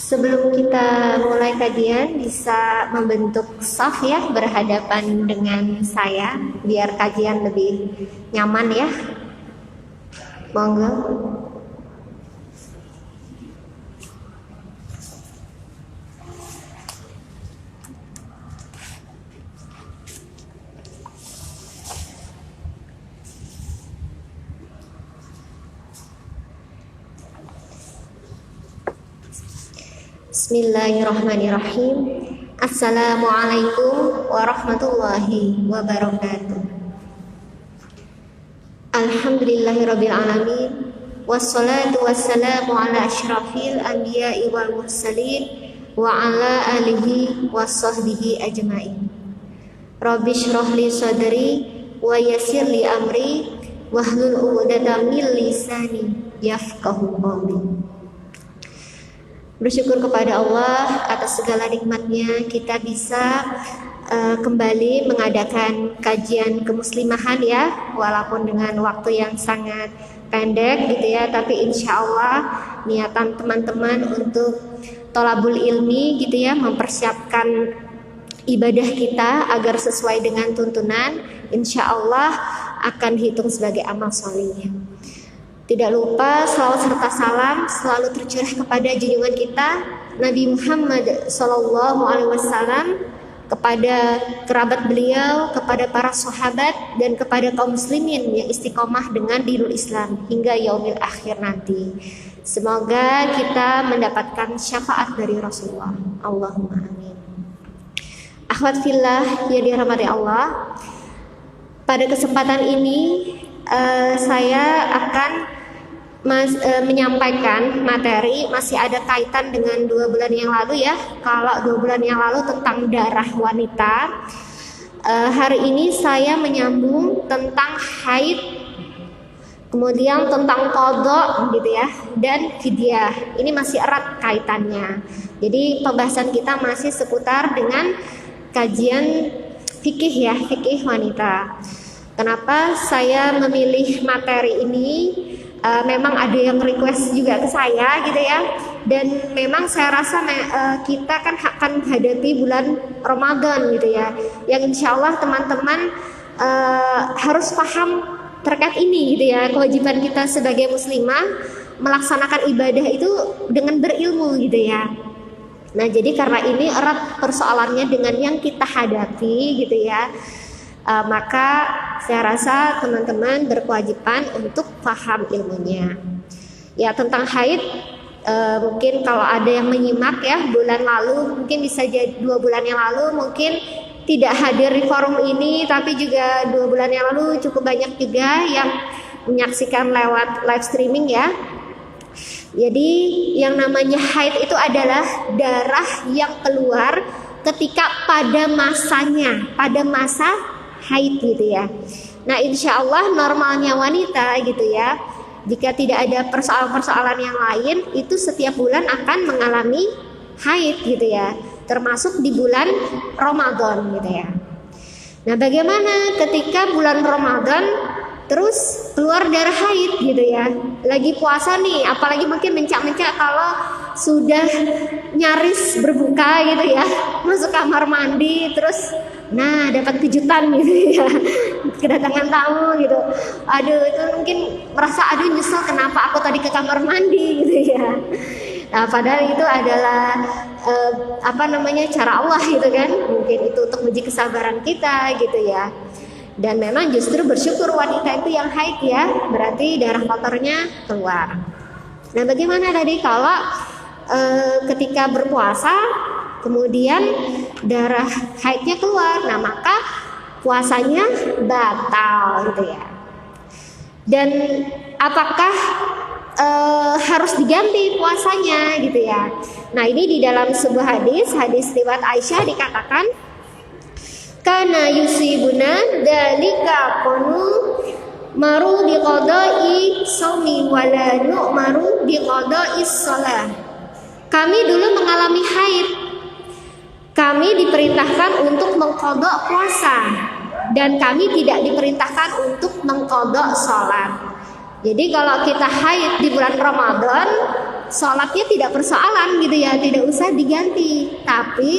Sebelum kita mulai kajian, bisa membentuk shaf ya, berhadapan dengan saya, biar kajian lebih nyaman ya. Monggo. Bismillahirrahmanirrahim. Assalamualaikum warahmatullahi wabarakatuh. Alhamdulillahirabbil alamin. Wassalatu wassalamu ala asyrafil anbiya'i wal mursalin wa ala alihi washabbihi ajmain. Rabbi shrah li sadri wa yassir li amri wahlul 'uqdatam min lisani yafqahu qawli. Bersyukur kepada Allah atas segala nikmatnya kita bisa kembali mengadakan kajian kemuslimahan ya, walaupun dengan waktu yang sangat pendek gitu ya, tapi insya Allah niatan teman-teman untuk tholabul ilmi gitu ya, mempersiapkan ibadah kita agar sesuai dengan tuntunan, insya Allah akan dihitung sebagai amal sholih. Tidak lupa salawat serta salam selalu tercurah kepada junjungan kita Nabi Muhammad SAW, kepada kerabat beliau, kepada para sahabat, dan kepada kaum muslimin yang istiqomah dengan dinul Islam hingga yaumil akhir nanti. Semoga kita mendapatkan syafaat dari Rasulullah. Allahumma amin. Akhwat fillah yang dirahmati Allah, pada kesempatan ini saya akan menyampaikan materi masih ada kaitan dengan 2 bulan yang lalu ya. Kalau 2 bulan yang lalu tentang darah wanita, hari ini saya menyambung tentang haid, kemudian tentang qadha gitu ya, dan fidyah. Ini masih erat kaitannya. Jadi pembahasan kita masih seputar dengan kajian fikih ya, fikih wanita. Kenapa saya memilih materi ini? Memang ada yang request juga ke saya gitu ya, dan memang saya rasa kita kan akan menghadapi bulan Ramadan gitu ya, yang insya Allah teman-teman harus paham terkait ini gitu ya, kewajiban kita sebagai muslimah melaksanakan ibadah itu dengan berilmu gitu ya. Nah jadi karena ini erat persoalannya dengan yang kita hadapi gitu ya, maka saya rasa teman-teman berkewajiban untuk paham ilmunya. Ya tentang haid, mungkin kalau ada yang menyimak ya bulan lalu, mungkin bisa jadi 2 bulan yang lalu mungkin tidak hadir di forum ini, tapi juga 2 bulan yang lalu cukup banyak juga yang menyaksikan lewat live streaming ya. Jadi yang namanya haid itu adalah darah yang keluar ketika pada masanya, pada masa haid gitu ya. Nah insya Allah normalnya wanita gitu ya, jika tidak ada persoalan-persoalan yang lain, itu setiap bulan akan mengalami haid gitu ya, termasuk di bulan Ramadan gitu ya. Nah bagaimana ketika bulan Ramadan terus keluar darah haid gitu ya, lagi puasa nih, apalagi mungkin mencak-mencak kalau sudah nyaris berbuka gitu ya, masuk kamar mandi terus nah dapat kejutan gitu ya, kedatangan tamu gitu, aduh itu mungkin merasa aduh nyesel kenapa aku tadi ke kamar mandi gitu ya. Nah padahal itu adalah cara Allah gitu kan, mungkin itu untuk menguji kesabaran kita gitu ya. Dan memang justru bersyukur wanita itu yang haid ya, berarti darah kotornya keluar. Nah bagaimana tadi kalau ketika berpuasa kemudian darah haidnya keluar, nah maka puasanya batal gitu ya. Dan apakah harus diganti puasanya gitu ya. Nah ini di dalam sebuah hadis riwayat Aisyah dikatakan, kana yusibuna dalika qanu maru biqada'i shaumi wala nu'maru biqada'i shalah. Kami dulu mengalami haid, kami diperintahkan untuk mengqadha puasa, dan kami tidak diperintahkan untuk mengqadha salat. Jadi kalau kita haid di bulan Ramadan, sholatnya tidak persoalan gitu ya, tidak usah diganti. Tapi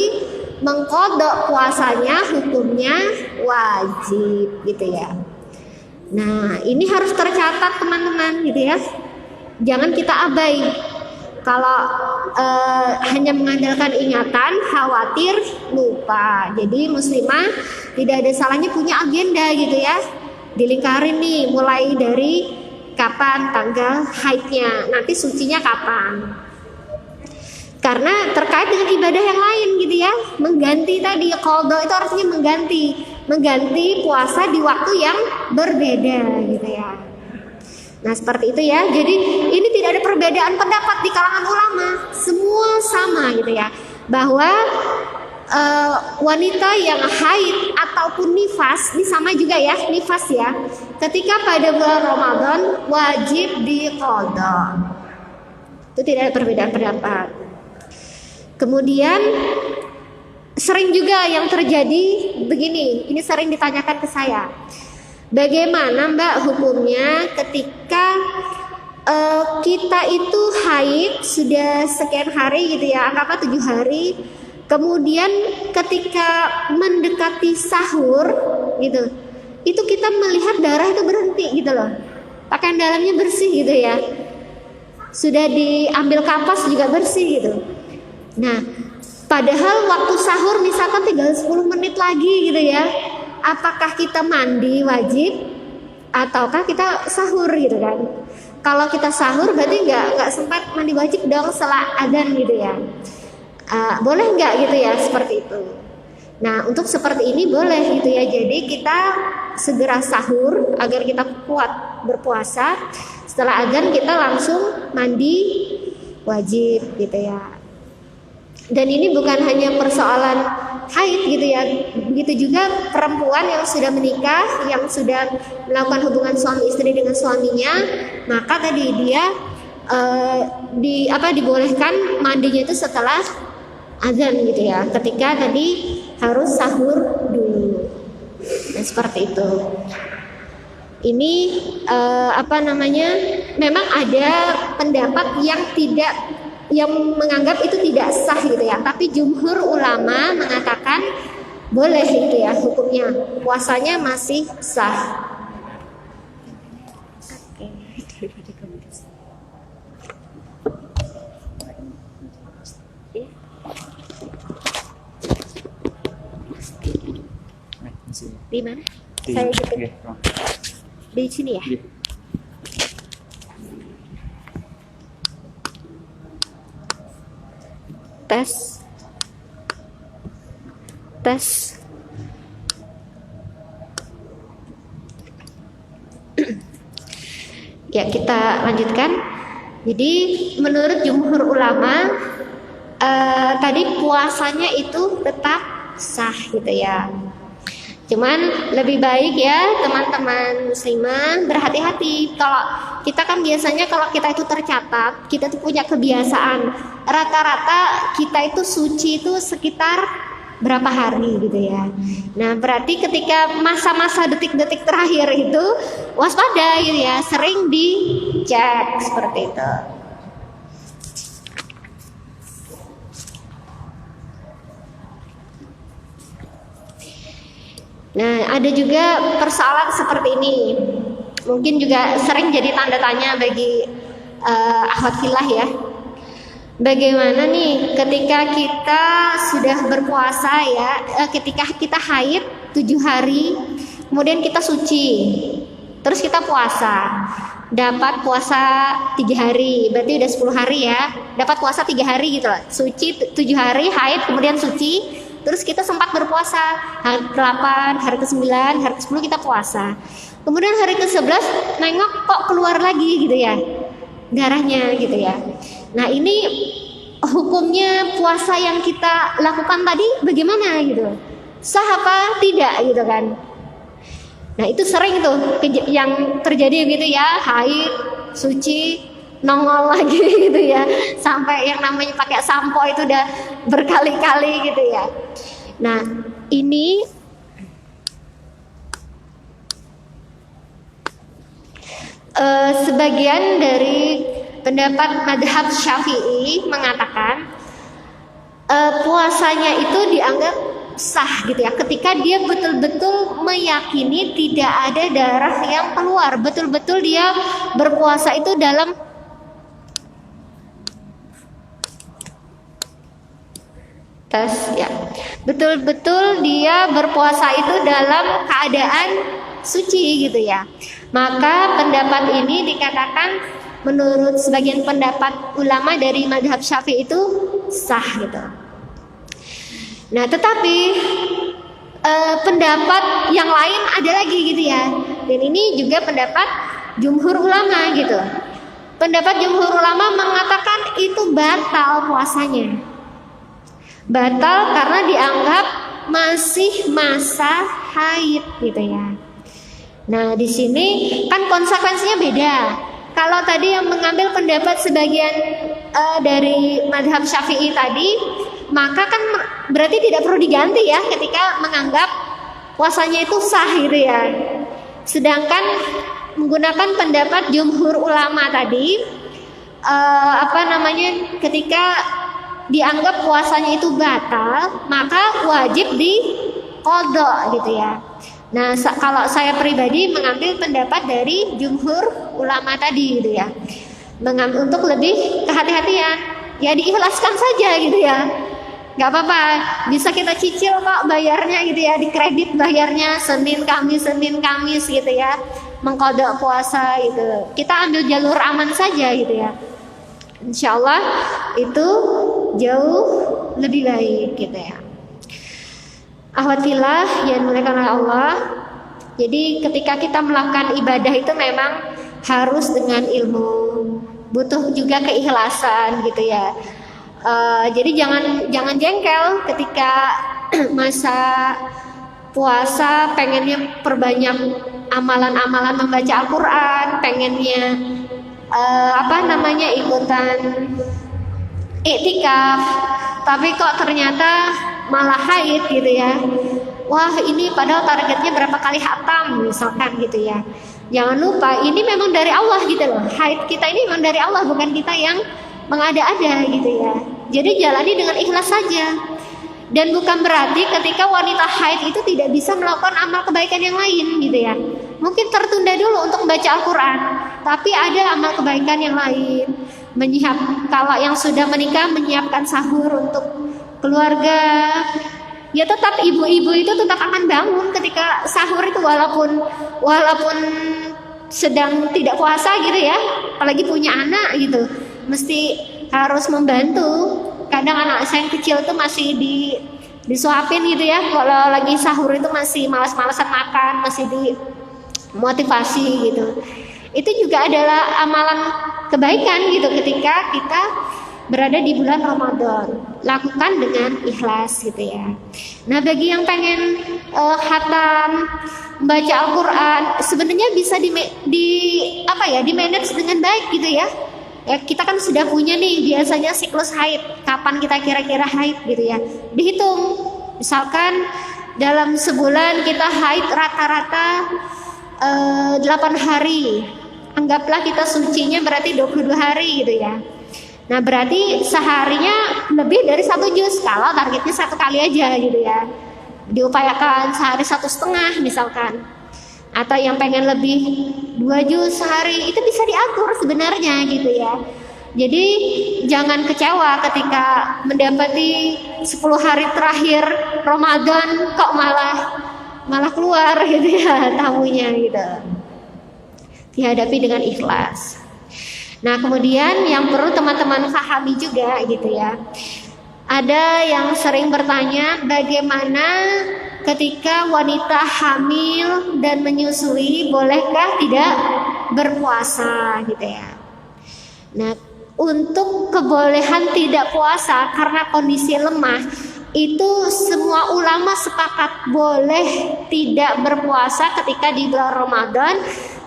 mengkodok puasanya hukumnya wajib gitu ya. Nah ini harus tercatat teman-teman gitu ya. Jangan kita abai. Kalau hanya mengandalkan ingatan, khawatir lupa. Jadi muslimah tidak ada salahnya punya agenda gitu ya. Dilingkarin nih, mulai dari kapan tanggal haidnya, nanti sucinya kapan. Karena terkait dengan ibadah yang lain gitu ya, mengganti tadi qadha itu artinya mengganti puasa di waktu yang berbeda gitu ya. Nah seperti itu ya. Jadi ini tidak ada perbedaan pendapat di kalangan ulama, semua sama gitu ya, bahwa wanita yang haid ataupun nifas, ini sama juga ya, nifas ya, ketika pada bulan Ramadan wajib diqadha. Itu tidak ada perbedaan pendapat. Kemudian sering juga yang terjadi begini, ini sering ditanyakan ke saya, bagaimana Mbak hukumnya ketika kita itu haid sudah sekian hari gitu ya, anggaplah 7 hari, kemudian ketika mendekati sahur gitu, itu kita melihat darah itu berhenti gitu loh, pakaian dalamnya bersih gitu ya, sudah diambil kapas juga bersih gitu. Nah padahal waktu sahur misalkan tinggal 10 menit lagi gitu ya, apakah kita mandi wajib ataukah kita sahur gitu kan? Kalau kita sahur berarti nggak sempat mandi wajib dong setelah adzan gitu ya. Boleh nggak gitu ya seperti itu? Nah untuk seperti ini boleh gitu ya. Jadi kita segera sahur agar kita kuat berpuasa. Setelah adzan kita langsung mandi wajib gitu ya. Dan ini bukan hanya persoalan haid gitu ya, begitu juga perempuan yang sudah menikah, yang sudah melakukan hubungan suami istri dengan suaminya, maka tadi dia dibolehkan mandinya itu setelah azan gitu ya, ketika tadi harus sahur dulu. Nah seperti itu. Ini memang ada pendapat yang menganggap itu tidak sah gitu ya, tapi jumhur ulama mengatakan boleh gitu ya, hukumnya puasanya masih sah. Di mana? Saya gitu. Di sini ya. Tes ya kita lanjutkan. Jadi menurut jumhur ulama tadi puasanya itu tetap sah gitu ya, cuman lebih baik ya teman-teman muslimah berhati-hati. Kalau kita kan biasanya kalau kita itu tercatat, kita tuh punya kebiasaan rata-rata kita itu suci itu sekitar berapa hari gitu ya. Nah berarti ketika masa-masa detik-detik terakhir itu waspada gitu ya, sering dicek seperti itu. Nah ada juga persoalan seperti ini, mungkin juga sering jadi tanda tanya bagi akhwat fillah ya. Bagaimana nih ketika kita sudah berpuasa ya, ketika kita haid 7 hari, kemudian kita suci, terus kita puasa, dapat puasa 3 hari, berarti udah 10 hari ya, dapat puasa 3 hari gitu loh, suci 7 hari, haid kemudian suci, terus kita sempat berpuasa hari ke-8, hari ke-9, hari ke-10 kita puasa, kemudian hari ke-11 nengok kok keluar lagi gitu ya darahnya gitu ya. Nah ini hukumnya puasa yang kita lakukan tadi bagaimana gitu, sah apa tidak gitu kan. Nah itu sering tuh yang terjadi gitu ya, haid, suci, nongol lagi gitu ya, sampai yang namanya pakai sampo itu udah berkali-kali gitu ya. Nah ini Sebagian dari pendapat madhab Syafi'i mengatakan puasanya itu dianggap sah gitu ya, ketika dia betul-betul meyakini tidak ada darah yang keluar, betul-betul dia berpuasa itu dalam tes ya, betul-betul dia berpuasa itu dalam keadaan suci gitu ya. Maka pendapat ini dikatakan menurut sebagian pendapat ulama dari madhab Syafi'i itu sah gitu. Nah, tetapi pendapat yang lain ada lagi gitu ya. Dan ini juga pendapat jumhur ulama gitu. Pendapat jumhur ulama mengatakan itu batal puasanya. Batal karena dianggap masih masa haid gitu ya. Nah, di sini kan konsekuensinya beda. Kalau tadi yang mengambil pendapat sebagian dari madhab Syafi'i tadi, maka kan berarti tidak perlu diganti ya ketika menganggap puasanya itu sah gitu ya. Sedangkan menggunakan pendapat jumhur ulama tadi, ketika dianggap puasanya itu batal, maka wajib diqadha gitu ya. Nah, kalau saya pribadi mengambil pendapat dari jumhur ulama tadi gitu ya, untuk lebih kehati-hatian, ya diikhlaskan saja gitu ya, nggak apa-apa, bisa kita cicil kok bayarnya gitu ya, dikredit bayarnya Senin Kamis gitu ya, mengqadha puasa gitu. Kita ambil jalur aman saja gitu ya, insya Allah itu jauh lebih baik gitu ya. Akhwatillah yang dimuliakan oleh Allah. Jadi ketika kita melakukan ibadah itu memang harus dengan ilmu, butuh juga keikhlasan gitu ya. Jadi jangan jengkel ketika masa puasa pengennya perbanyak amalan-amalan membaca Al-Quran, pengennya ikutan iktikaf, tapi kok ternyata malah haid gitu ya. Wah, ini padahal targetnya berapa kali hatam misalkan gitu ya. Jangan lupa ini memang dari Allah gitu loh. Haid kita ini memang dari Allah, bukan kita yang mengada-ada gitu ya. Jadi jalani dengan ikhlas saja. Dan bukan berarti ketika wanita haid itu tidak bisa melakukan amal kebaikan yang lain gitu ya. Mungkin tertunda dulu untuk membaca Al-Quran, tapi ada amal kebaikan yang lain. Kalau yang sudah menikah menyiapkan sahur untuk keluarga, ya tetap ibu-ibu itu tetap akan bangun ketika sahur itu, walaupun sedang tidak puasa gitu ya, apalagi punya anak gitu, mesti harus membantu. Kadang anak saya yang kecil tuh masih disuapin gitu ya, kalau lagi sahur itu masih malas-malasan makan, masih dimotivasi gitu. Itu juga adalah amalan kebaikan gitu ketika kita berada di bulan Ramadan. Lakukan dengan ikhlas gitu ya. Nah, bagi yang pengen khatam, membaca Al-Quran, sebenarnya bisa di manage dengan baik gitu ya. Ya, kita kan sudah punya nih biasanya siklus haid, kapan kita kira-kira haid gitu ya. Dihitung, misalkan dalam sebulan kita haid rata-rata 8 hari. Anggaplah kita sucinya berarti 22 hari gitu ya. Nah, berarti seharinya lebih dari 1 juz, kalau targetnya 1 kali aja gitu ya. Diupayakan sehari 1,5 misalkan. Atau yang pengen lebih 2 juz sehari, itu bisa diatur sebenarnya gitu ya. Jadi jangan kecewa ketika mendapati 10 hari terakhir Ramadan kok malah keluar gitu ya tamunya gitu. Dihadapi dengan ikhlas. Nah, kemudian yang perlu teman-teman pahami juga gitu ya. Ada yang sering bertanya, bagaimana ketika wanita hamil dan menyusui, bolehkah tidak berpuasa gitu ya. Nah, untuk kebolehan tidak puasa karena kondisi lemah, itu semua ulama sepakat boleh tidak berpuasa ketika di bulan Ramadan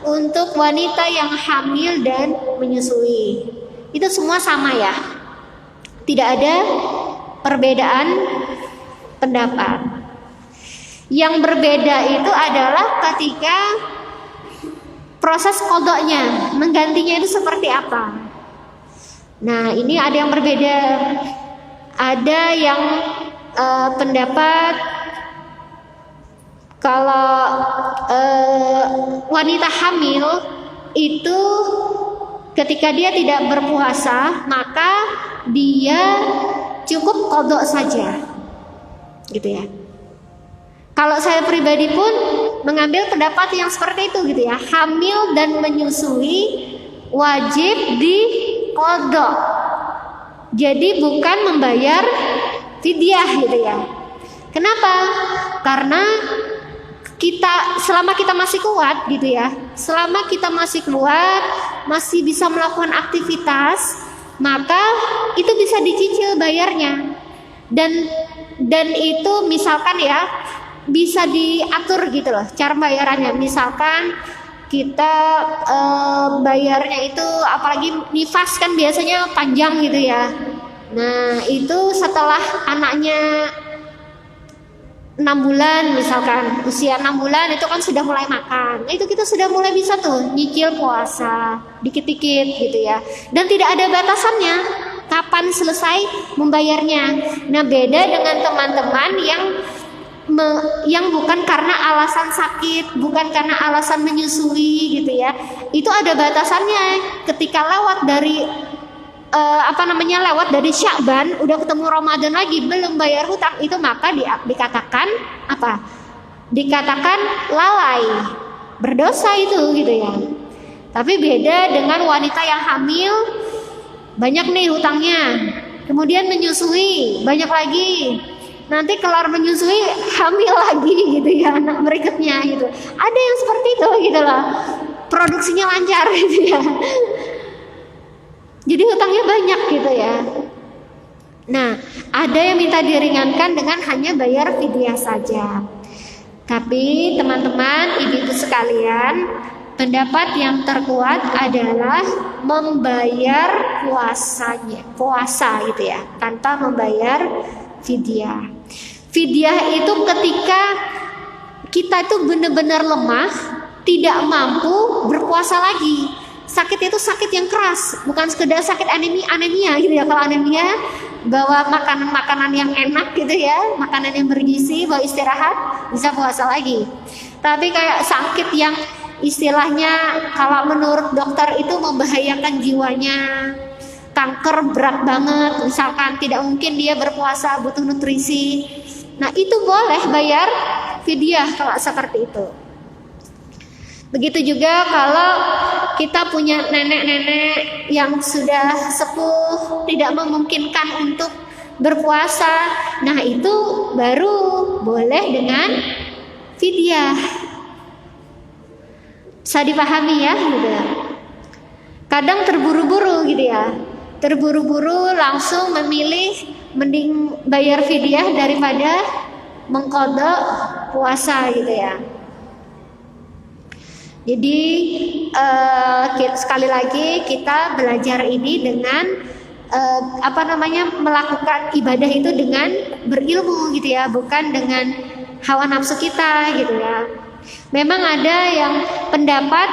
untuk wanita yang hamil dan menyusui. Itu semua sama ya, tidak ada perbedaan pendapat. Yang berbeda itu adalah ketika proses kodoknya, menggantinya itu seperti apa. Nah, ini ada yang berbeda. Ada yang pendapat kalau wanita hamil itu ketika dia tidak berpuasa, maka dia cukup kodok saja, gitu ya. Kalau saya pribadi pun mengambil pendapat yang seperti itu, gitu ya. Hamil dan menyusui wajib dikodok, jadi bukan membayar fidyah, gitu ya. Kenapa? Karena selama kita masih kuat, gitu ya, selama kita masih kuat, masih bisa melakukan aktivitas, maka itu bisa dicicil bayarnya. Dan itu misalkan ya, bisa diatur gitu loh cara bayarannya. Misalkan kita bayarnya itu, apalagi nifas kan biasanya panjang gitu ya. Nah, itu setelah anaknya 6 bulan, misalkan usia 6 bulan itu kan sudah mulai makan. Itu kita sudah mulai bisa tuh nyicil puasa dikit-dikit gitu ya. Dan tidak ada batasannya kapan selesai membayarnya. Nah, beda dengan teman-teman yang bukan karena alasan sakit, bukan karena alasan menyusui gitu ya. Itu ada batasannya. Ketika lewat dari lewat dari Sya'ban, udah ketemu Ramadan lagi belum bayar hutang, itu maka dikatakan apa? Dikatakan lalai, berdosa itu, gitu ya. Tapi beda dengan wanita yang hamil, banyak nih hutangnya, kemudian menyusui, banyak lagi, nanti kelar menyusui hamil lagi, gitu ya, anak berikutnya gitu. Ada yang seperti itu, gitu loh, produksinya lancar, gitu ya. Jadi hutangnya banyak gitu ya. Nah, ada yang minta diringankan dengan hanya bayar fidyah saja. Tapi teman-teman, ibu-ibu sekalian, pendapat yang terkuat adalah membayar puasa gitu ya, tanpa membayar fidyah. Fidyah itu ketika kita itu benar-benar lemah, tidak mampu berpuasa lagi. Sakit itu sakit yang keras, bukan sekedar sakit anemia gitu ya. Kalau anemia bawa makanan-makanan yang enak gitu ya, makanan yang bergizi, bawa istirahat, bisa puasa lagi. Tapi kayak sakit yang istilahnya kalau menurut dokter itu membahayakan jiwanya, kanker berat banget, misalkan tidak mungkin dia berpuasa, butuh nutrisi. Nah, itu boleh bayar fidyah kalau seperti itu. Begitu juga kalau kita punya nenek-nenek yang sudah sepuh, tidak memungkinkan untuk berpuasa, nah itu baru boleh dengan fidyah. Bisa dipahami ya, gitu. Kadang terburu-buru gitu ya, terburu-buru langsung memilih mending bayar fidyah daripada mengqadha puasa gitu ya. Jadi sekali lagi kita belajar ini dengan melakukan ibadah itu dengan berilmu gitu ya, bukan dengan hawa nafsu kita gitu ya. Memang ada yang pendapat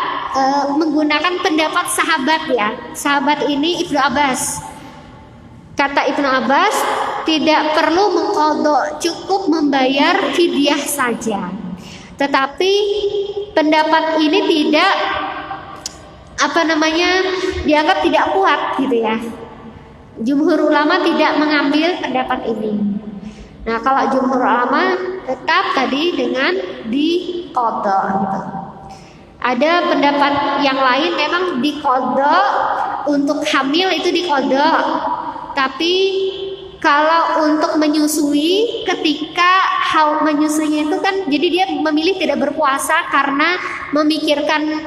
menggunakan pendapat sahabat ya. Sahabat ini Ibnu Abbas. Kata Ibnu Abbas, tidak perlu mengqadha, cukup membayar fidyah saja. Tetapi pendapat ini tidak dianggap tidak kuat gitu ya. Jumhur ulama tidak mengambil pendapat ini. Nah, kalau jumhur ulama tetap tadi dengan diqadha gitu. Ada pendapat yang lain memang diqadha, untuk hamil itu diqadha. Tapi kalau untuk menyusui, ketika menyusuinya itu kan, jadi dia memilih tidak berpuasa karena memikirkan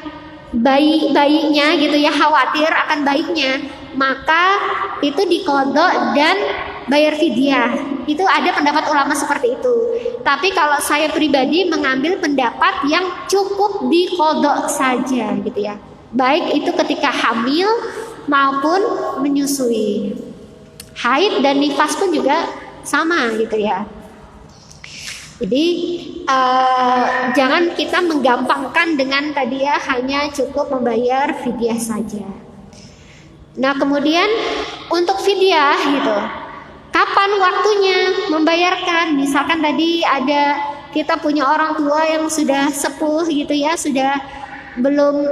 bayinya gitu ya, khawatir akan bayinya, maka itu diqadha dan bayar fidyah. Itu ada pendapat ulama seperti itu. Tapi kalau saya pribadi mengambil pendapat yang cukup diqadha saja gitu ya, baik itu ketika hamil maupun menyusui. Haid dan nifas pun juga sama gitu ya. Jadi jangan kita menggampangkan dengan tadi ya hanya cukup membayar fidyah saja. Nah kemudian untuk fidyah gitu, kapan waktunya membayarkan? Misalkan tadi ada kita punya orang tua yang sudah sepuh gitu ya, sudah belum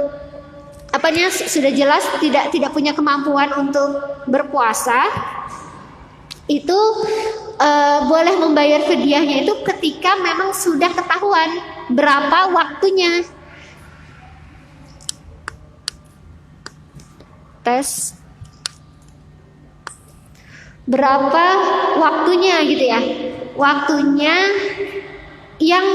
sudah jelas tidak punya kemampuan untuk berpuasa, itu boleh membayar fidyahnya itu ketika memang sudah ketahuan berapa waktunya. Tes berapa waktunya gitu ya, waktunya yang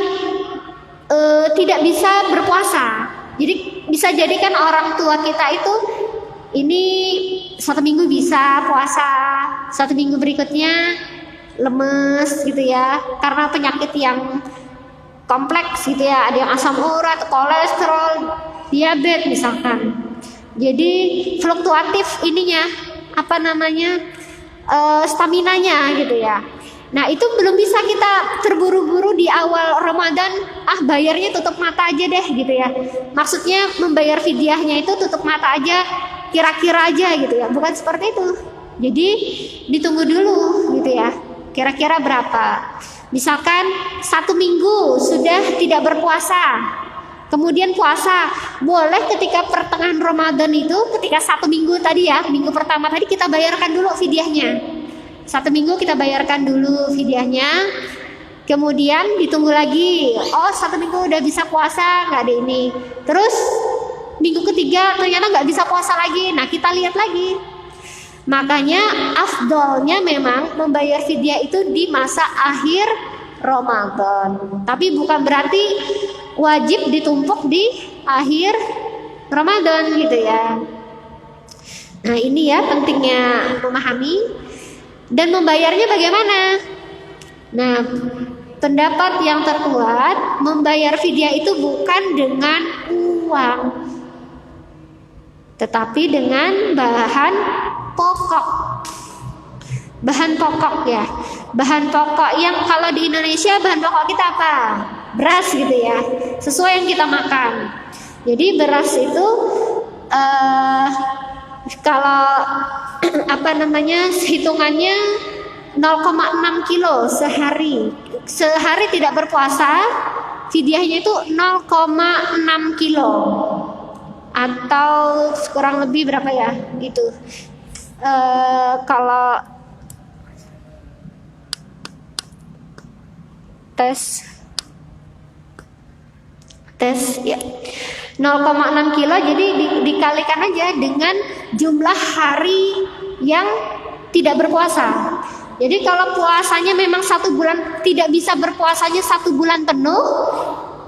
tidak bisa berpuasa. Jadi bisa jadikan orang tua kita itu ini 1 minggu bisa puasa, 1 minggu berikutnya lemes gitu ya, karena penyakit yang kompleks gitu ya, ada yang asam urat, kolesterol, diabetes misalkan. Jadi fluktuatif ininya staminanya gitu ya. Nah itu belum bisa kita terburu-buru di awal Ramadan, bayarnya tutup mata aja deh gitu ya. Maksudnya membayar fidyahnya itu tutup mata aja, kira-kira aja gitu ya, bukan seperti itu. Jadi ditunggu dulu gitu ya, kira-kira berapa. Misalkan 1 minggu sudah tidak berpuasa, kemudian puasa, boleh ketika pertengahan Ramadan itu, ketika 1 minggu tadi ya, minggu pertama tadi kita bayarkan dulu fidyahnya. 1 minggu kita bayarkan dulu fidyahnya, kemudian ditunggu lagi. 1 minggu udah bisa puasa, nggak ada ini. Terus minggu ketiga ternyata nggak bisa puasa lagi. Nah kita lihat lagi. Makanya afdolnya memang membayar fidyah itu di masa akhir Ramadan. Tapi bukan berarti wajib ditumpuk di akhir Ramadan gitu ya. Nah ini ya pentingnya memahami. Dan membayarnya bagaimana? Nah pendapat yang terkuat, membayar fidyah itu bukan dengan uang, tetapi dengan bahan pokok. Bahan pokok ya. Bahan pokok yang kalau di Indonesia bahan pokok kita apa? Beras gitu ya. Sesuai yang kita makan. Jadi beras itu kalau hitungannya 0,6 kilo sehari. Sehari tidak berpuasa, fidyahnya itu 0,6 kilo. Atau kurang lebih berapa ya? Gitu. Kalau tes ya 0,6 kilo, jadi dikalikan aja dengan jumlah hari yang tidak berpuasa. Jadi kalau puasanya memang 1 bulan, tidak bisa berpuasanya 1 bulan penuh,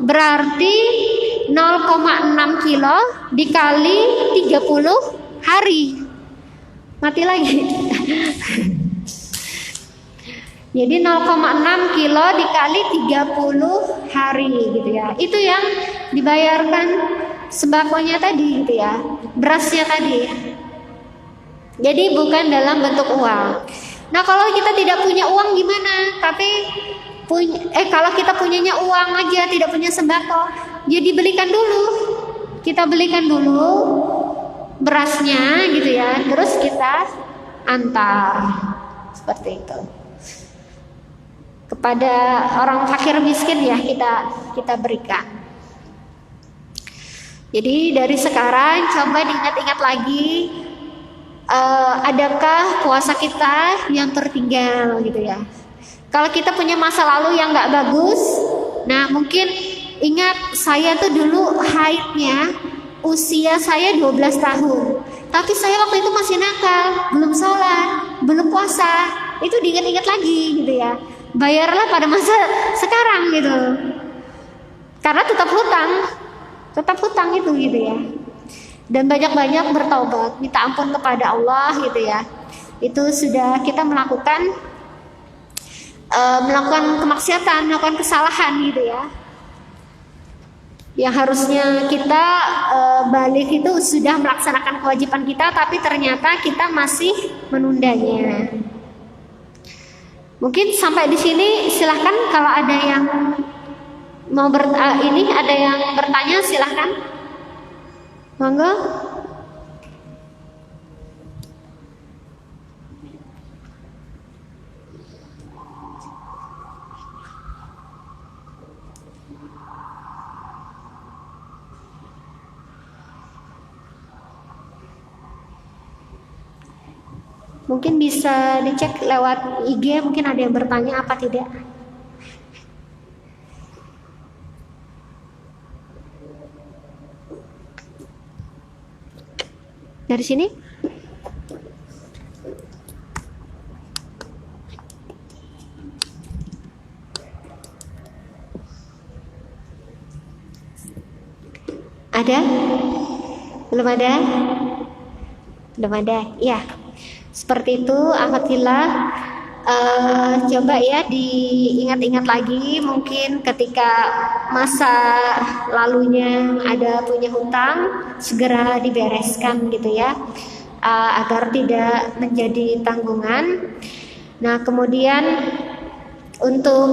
berarti 0,6 kilo dikali 30 hari. Mati lagi. Jadi 0,6 kilo dikali 30 hari gitu ya. Itu yang dibayarkan sembakonya tadi gitu ya. Berasnya tadi. Jadi bukan dalam bentuk uang. Nah, kalau kita tidak punya uang gimana? Tapi kalau kita punyanya uang aja, tidak punya sembako, jadi belikan dulu. Kita belikan dulu berasnya gitu ya. Terus kita antar. Seperti itu. Kepada orang fakir miskin ya kita berikan. Jadi dari sekarang coba diingat-ingat lagi, adakah puasa kita yang tertinggal gitu ya. Kalau kita punya masa lalu yang nggak bagus, nah mungkin ingat saya tuh dulu haidnya usia saya 12 tahun, tapi saya waktu itu masih nakal, belum sholat, belum puasa. Itu diingat-ingat lagi gitu ya. Bayarlah pada masa sekarang gitu, karena tetap hutang itu gitu ya. Dan banyak-banyak bertaubat, minta ampun kepada Allah gitu ya. Itu sudah kita melakukan kemaksiatan, melakukan kesalahan gitu ya. Yang harusnya kita balik itu sudah melaksanakan kewajiban kita, tapi ternyata kita masih menundanya. Mungkin sampai di sini, silahkan kalau ada yang mau ada yang bertanya, silahkan. Monggo. Mungkin bisa dicek lewat IG, mungkin ada yang bertanya apa tidak. Dari sini? Ada? Belum ada? Belum ada, ya. Seperti itu, alhamdulillah. Coba ya diingat-ingat lagi, mungkin ketika masa lalunya ada punya hutang, segera dibereskan gitu ya, agar tidak menjadi tanggungan. Nah, kemudian untuk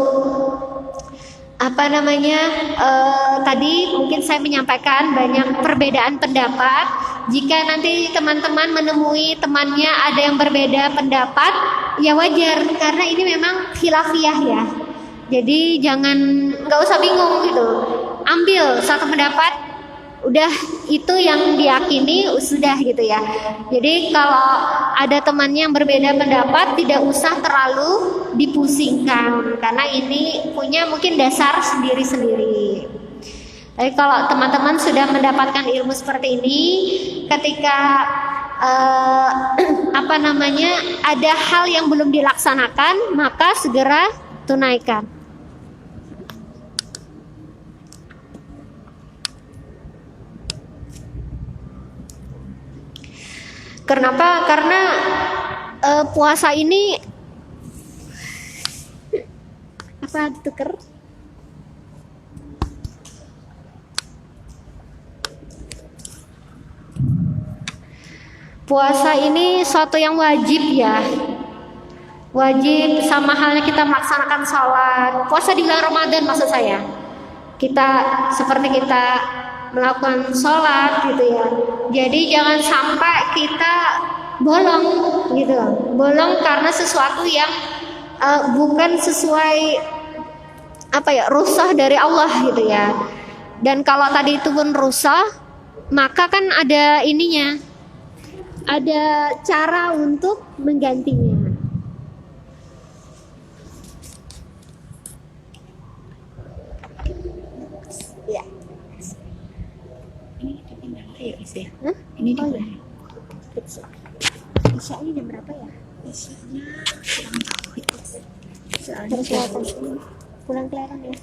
tadi mungkin saya menyampaikan banyak perbedaan pendapat. Jika nanti teman-teman menemui temannya ada yang berbeda pendapat, ya wajar, karena ini memang khilafiyah ya. Jadi nggak usah bingung gitu. Ambil satu pendapat, udah itu yang diyakini sudah gitu ya. Jadi kalau ada temannya yang berbeda pendapat, tidak usah terlalu dipusingkan, karena ini punya mungkin dasar sendiri-sendiri. Tapi kalau teman-teman sudah mendapatkan ilmu seperti ini, ketika ada hal yang belum dilaksanakan, maka segera tunaikan. Kenapa? Karena puasa ini apa tuker? Puasa ini suatu yang wajib ya. Wajib sama halnya kita melaksanakan sholat. Puasa di bulan Ramadan maksud saya. Kita melakukan sholat gitu ya. Jadi jangan sampai kita bolong gitu. Bolong karena sesuatu yang bukan sesuai rukhsah dari Allah gitu ya. Dan kalau tadi itu pun rukhsah, maka kan ada ininya. Ada cara untuk menggantinya. Ya. Ini dipindah ya, Isi? Ini dipindah. Isya ini jam berapa ya? Isyanya kurang tahu itu. Soalnya pulang Kelaran ya.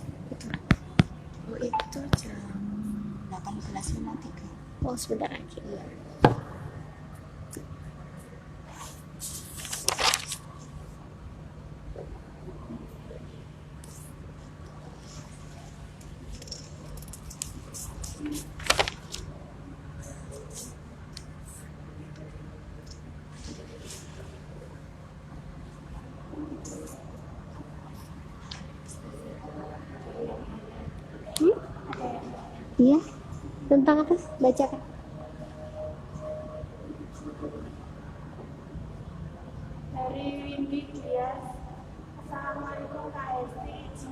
Oh itu jam 18.53. Oh sebentar lagi. Iya. Iya, tentang apa? Bacakan. Dari Windy Dias. Assalamualaikum Kak Esti.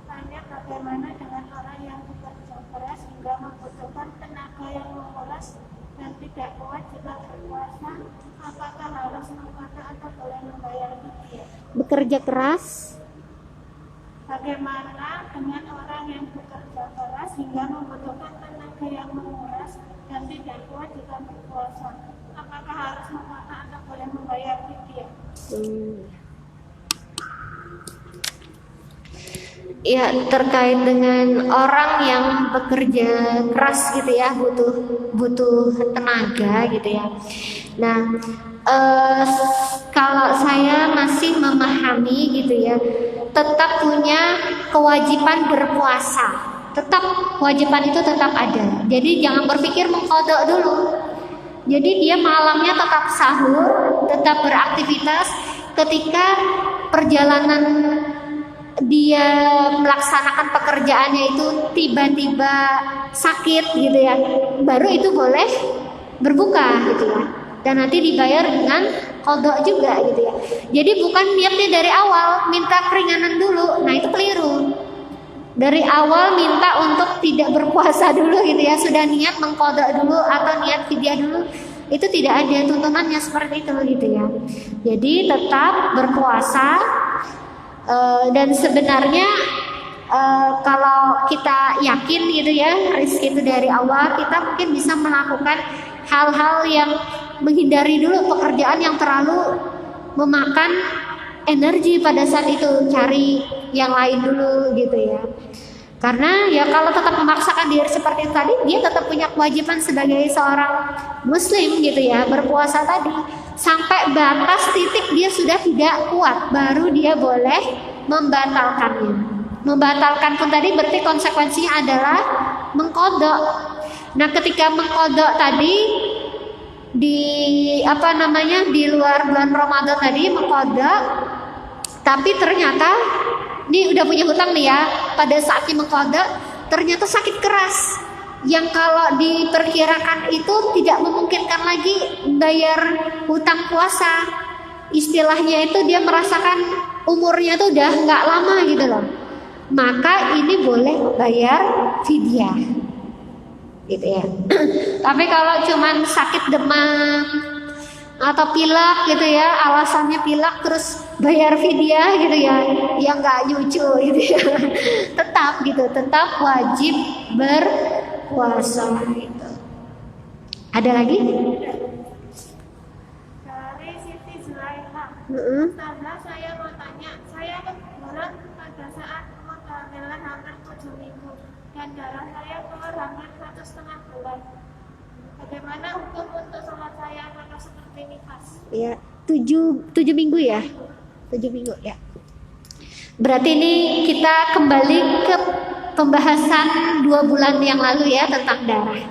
Tanya bagaimana dengan orang yang bekerja keras hingga membutuhkan tenaga yang menguras dan tidak kuat jika berpuasa, apakah harus mengkata atau boleh membayar fidyah? Bekerja keras. Bagaimana dengan orang yang bekerja keras hingga membutuhkan tenaga yang menguras dan tidak kuat jika berpuasa, apakah harus mengkata atau boleh membayar fidyah? Ya, terkait dengan orang yang bekerja keras gitu ya, butuh tenaga gitu ya. Nah, kalau saya masih memahami gitu ya, tetap punya kewajiban berpuasa. Tetap kewajiban itu tetap ada. Jadi jangan berpikir mengqadha dulu. Jadi dia malamnya tetap sahur, tetap beraktivitas. Ketika perjalanan dia melaksanakan pekerjaannya itu tiba-tiba sakit gitu ya, baru itu boleh berbuka gitu ya, dan nanti dibayar dengan qada juga gitu ya. Jadi bukan niatnya dari awal minta keringanan dulu, nah itu keliru. Dari awal minta untuk tidak berpuasa dulu gitu ya, sudah niat mengqada dulu atau niat fidyah dulu, itu tidak ada tuntunannya seperti itu gitu ya. Jadi tetap berpuasa. Dan sebenarnya kalau kita yakin gitu ya rezeki itu dari Allah, kita mungkin bisa melakukan hal-hal yang menghindari dulu pekerjaan yang terlalu memakan energi pada saat itu, cari yang lain dulu gitu ya. Karena ya kalau tetap memaksakan diri seperti itu tadi, dia tetap punya kewajiban sebagai seorang muslim gitu ya, berpuasa tadi sampai batas titik dia sudah tidak kuat, baru dia boleh membatalkannya. Membatalkan pun tadi berarti konsekuensinya adalah mengqada. Nah, ketika mengqada tadi di di luar bulan Ramadan tadi mengqada, tapi ternyata ini udah punya hutang nih ya, pada saatnya mengqada ternyata sakit keras yang kalau diperkirakan itu tidak memungkinkan lagi bayar hutang puasa. Istilahnya itu dia merasakan umurnya tuh udah nggak lama gitu loh, maka ini boleh bayar fidyah gitu ya. Tapi kalau cuman sakit demam atau pilek gitu ya, alasannya pilek terus bayar fidyah gitu ya, yang nggak lucu gitu ya. tetap wajib berpuasa gitu. Ada lagi? Dari Siti Zulaikha. Ustazah, saya mau tanya, saya kebetulan pada saat kehamilan hampir 7 minggu dan darah saya keluar hampir 1,5 bulan. Bagaimana hukum untuk sholat saya apakah seperti nifas? Ya, 7 minggu ya. 7 minggu ya. Berarti ini kita kembali ke pembahasan 2 bulan yang lalu ya tentang darah.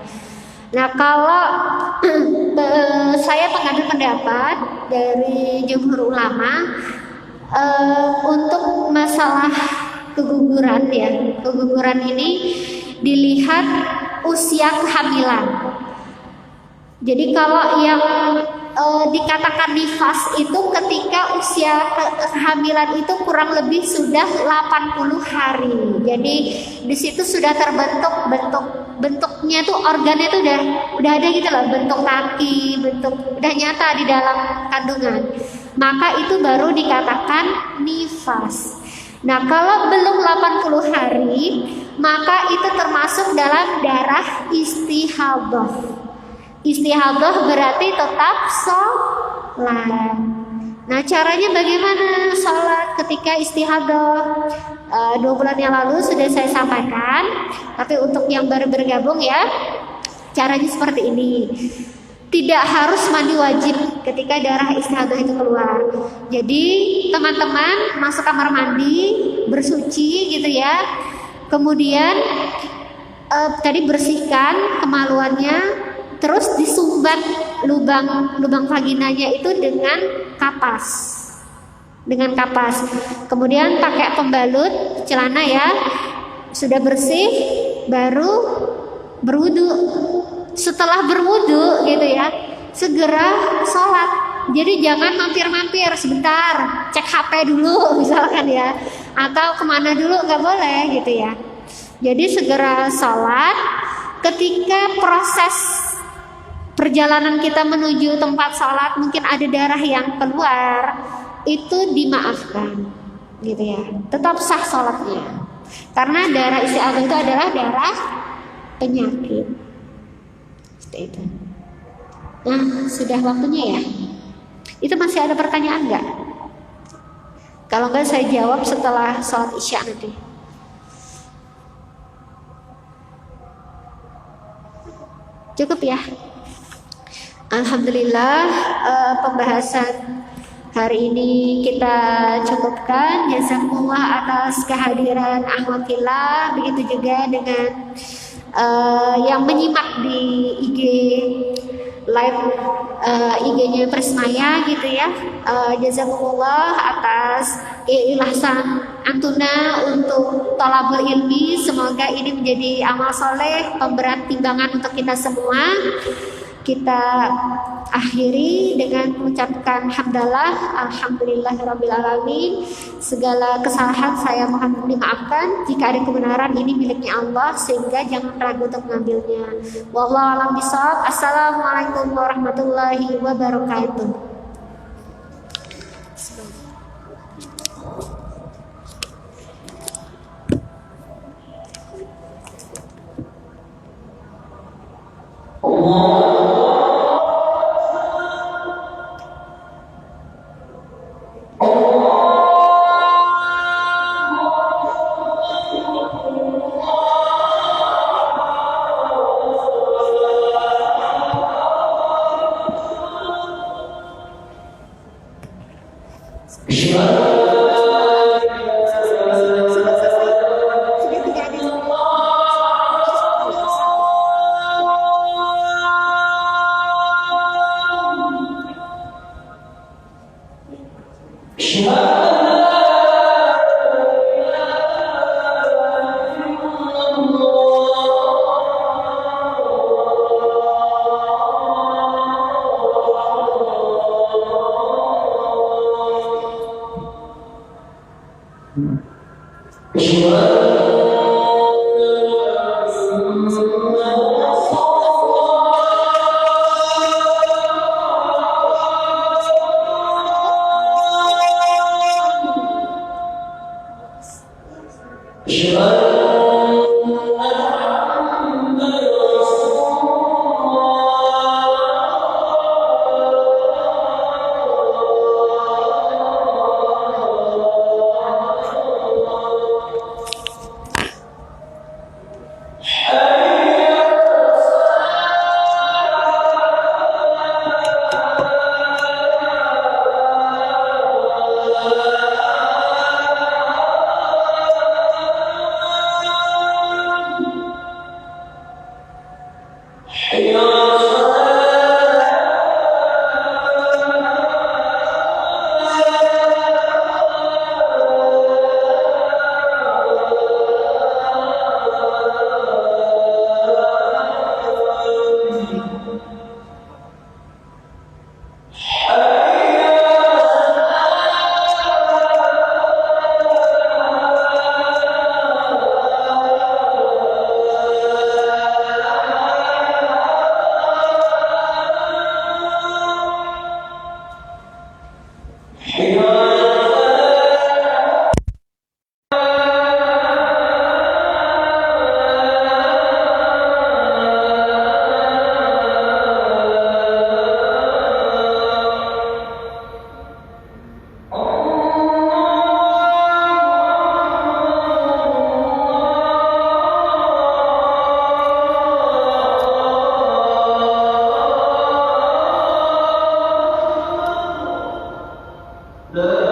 Nah, kalau saya mengambil pendapat dari jumhur ulama untuk masalah keguguran ya, keguguran ini dilihat usia kehamilan. Jadi kalau yang dikatakan nifas itu ketika usia kehamilan itu kurang lebih sudah 80 hari. Jadi di situ sudah terbentuk bentuknya tuh, organnya tuh udah ada gitu loh, bentuk kaki, bentuk udah nyata di dalam kandungan. Maka itu baru dikatakan nifas. Nah, kalau belum 80 hari, maka itu termasuk dalam darah istihadah. Istihadah berarti tetap sholat. Nah, caranya bagaimana sholat ketika istihadah? 2 bulan yang lalu sudah saya sampaikan, tapi untuk yang baru bergabung ya, caranya seperti ini. Tidak harus mandi wajib ketika darah istihadah itu keluar. Jadi teman-teman masuk kamar mandi, bersuci gitu ya. Kemudian tadi bersihkan kemaluannya, terus disumbat lubang vaginanya itu dengan kapas. Kemudian pakai pembalut celana ya. Sudah bersih baru berwudu. Setelah berwudu gitu ya, segera sholat. Jadi jangan mampir-mampir sebentar, cek HP dulu misalkan ya, atau kemana dulu, nggak boleh gitu ya. Jadi segera sholat. Ketika proses perjalanan kita menuju tempat sholat mungkin ada darah yang keluar, itu dimaafkan gitu ya, tetap sah sholatnya karena darah istihadah itu adalah darah penyakit seperti itu. Nah, sudah waktunya ya. Itu masih ada pertanyaan nggak? Kalau nggak saya jawab setelah sholat isya nanti. Cukup ya. Alhamdulillah, pembahasan hari ini kita cukupkan. Jazakumullah atas kehadiran akhwatillah, begitu juga dengan yang menyimak di IG live IG-nya Prismaya gitu ya. Jazakumullah atas keikhlasan antuna untuk thalabul ilmi. Semoga ini menjadi amal soleh, pemberat timbangan untuk kita semua. Kita akhiri dengan mengucapkan hamdalah, alhamdulillahirabbil alamin. Segala kesalahan saya mohon dimaafkan. Jika ada kebenaran, ini miliknya Allah, sehingga jangan ragu untuk mengambilnya. Wallahu a'lam bishawab. Assalamualaikum warahmatullahi wabarakatuh. La